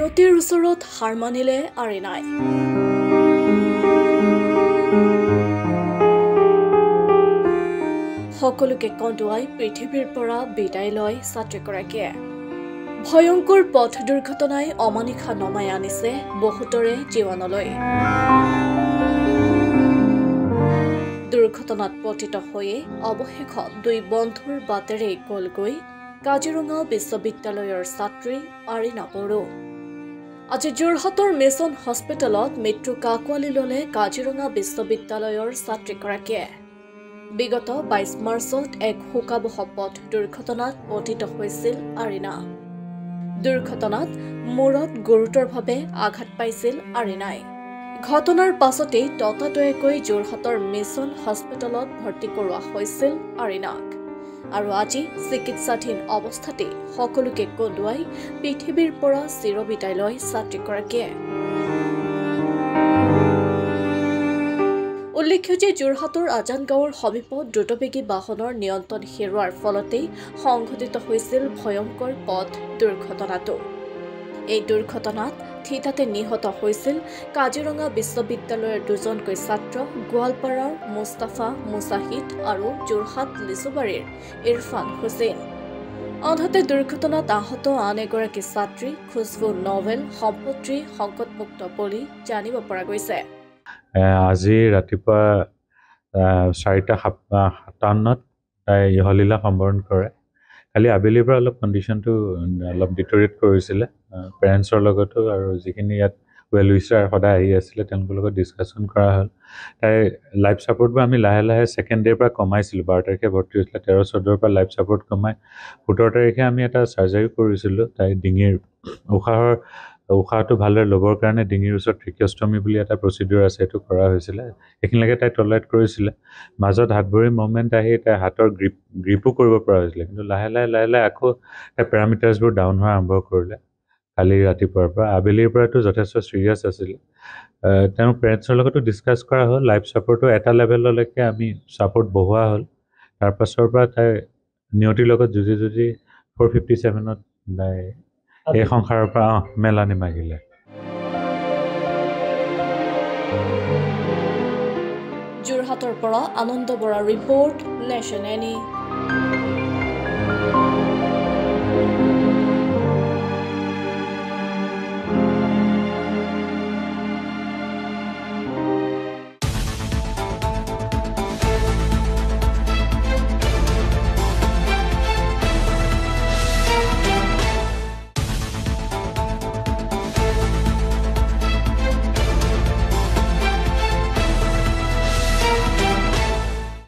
নিয়তিৰ ওচৰত হাৰ মানিলে আৰিনাই সকলোকে কন্দুৱাই পৃথিৱীৰ পৰা বিদায় লয় ছাত্ৰীগৰাকীয়ে ভয়ংকৰ পথ দুৰ্ঘটনাই অমানিশা নমাই আনিছে বহুতৰে জীৱনলৈ দুৰ্ঘটনাত পতিত হৈয়ে অৱশেষত দুই বন্ধুৰ বাটেৰে গলগৈ কাজিৰঙা বিশ্ববিদ্যালয়ৰ ছাত্ৰী আৰিনা বড়ো আজি যোৰহাটৰ মিছন হস্পিটেলত মৃত্যু কাকৱালি ললে কাজিৰঙা বিশ্ববিদ্যালয়ৰ ছাত্ৰীগৰাকীয়ে বিগত 22 মাৰ্চত এক শোকাবহ পথ দুৰ্ঘটনাত পতিত হৈছিল আৰিনা দুৰ্ঘটনাত মূৰত গুৰুতৰভাৱে আঘাত পাইছিল আৰিনাই ঘটনাৰ পাছতেই ততাতৈয়াকৈ যোৰহাটৰ মিছন হস্পিটেলত ভৰ্তি কৰোৱা হৈছিল আৰিনাক আৰু আজি চিকিৎসাধীন অৱস্থাতে সকলোকে কন্দুৱাই পৃথিৱীৰ পৰা চিৰবিদায় লয় ছাত্ৰীগৰাকীয়ে উল্লেখ্য যে যোৰহাটৰ আজানগাঁৱৰ সমীপত দ্ৰুতবেগী বাহনৰ নিয়ন্ত্ৰণ হেৰুৱাৰ ফলতেই সংঘটিত হৈছিল ভয়ংকৰ পথ দুৰ্ঘটনাটো এই দুৰ্ঘটনাত থিতাতে নিহত হৈছিল কাজিৰঙা বিশ্ববিদ্যালয়ৰ দুজনকৈ ছাত্ৰ গোৱালপাৰাৰ মুস্তাফা মুজাহিদ আৰু যোৰহাট লিচুবাৰীৰ ইৰফান হুছেইন আনহাতে দুৰ্ঘটনাত আহত আন এগৰাকী ছাত্ৰী খুশবু নভেল সম্পত্তি সংকটমুক্ত বুলি জানিব পৰা গৈছে আজি ৰাতিপুৱা 4:57 তাই ইহলীলা সম্বৰণ কৰে খালি আবেলিৰ পৰা অলপ কণ্ডিশ্যনটো অলপ ডিটৰিয়েট কৰিছিলে পেৰেণ্টছৰ লগতো আৰু যিখিনি ইয়াত ৱেল উইচাৰ সদায় আহি আছিলে তেওঁলোকৰ লগত ডিছকাশ্যন কৰা হ'ল তাই লাইফ ছাপোৰ্টবোৰ আমি লাহে লাহে ছেকেণ্ড ডে'ৰ পৰা কমাইছিলোঁ 12 তাৰিখে ভৰ্তি হৈছিলে 13-14 পৰা লাইফ ছাপোৰ্ট কমাই 17 তাৰিখে আমি এটা চাৰ্জাৰী কৰিছিলোঁ তাই ডিঙিৰ উশাহটো ভালদৰে ল'বৰ কাৰণে ডিঙিৰ ওচৰত ট্ৰিকিঅষ্টমী বুলি এটা প্ৰচিডিউৰ আছে সেইটো কৰা হৈছিলে এইখিনিলৈকে তাই টলাৰেট কৰিছিলে মাজত হাত ভৰি মুভমেণ্ট আহি তাই হাতৰ গ্ৰিপো কৰিব পৰা হৈছিলে কিন্তু লাহে লাহে আকৌ তাই পেৰামিটাৰ্ছবোৰ ডাউন হোৱা আৰম্ভ কৰিলে কালি ৰাতিপুৱাৰ পৰা আবেলিৰ পৰাতো যথেষ্ট ছিৰিয়াছ আছিলে তেওঁ পেৰেণ্টছৰ লগতো ডিছকাছ কৰা হ'ল লাইফ ছাপোৰ্টো এটা লেভেললৈকে আমি ছাপোৰ্ট বঢ়োৱা হ'ল তাৰপাছৰ পৰা তাই নিয়তিৰ লগত যুঁজি 457ত তাই এই সংসাৰৰ পৰা মেলানি মাগিলে যোৰহাটৰ পৰা আনন্দ বৰা ৰিপৰ্ট নেশ্যন এনি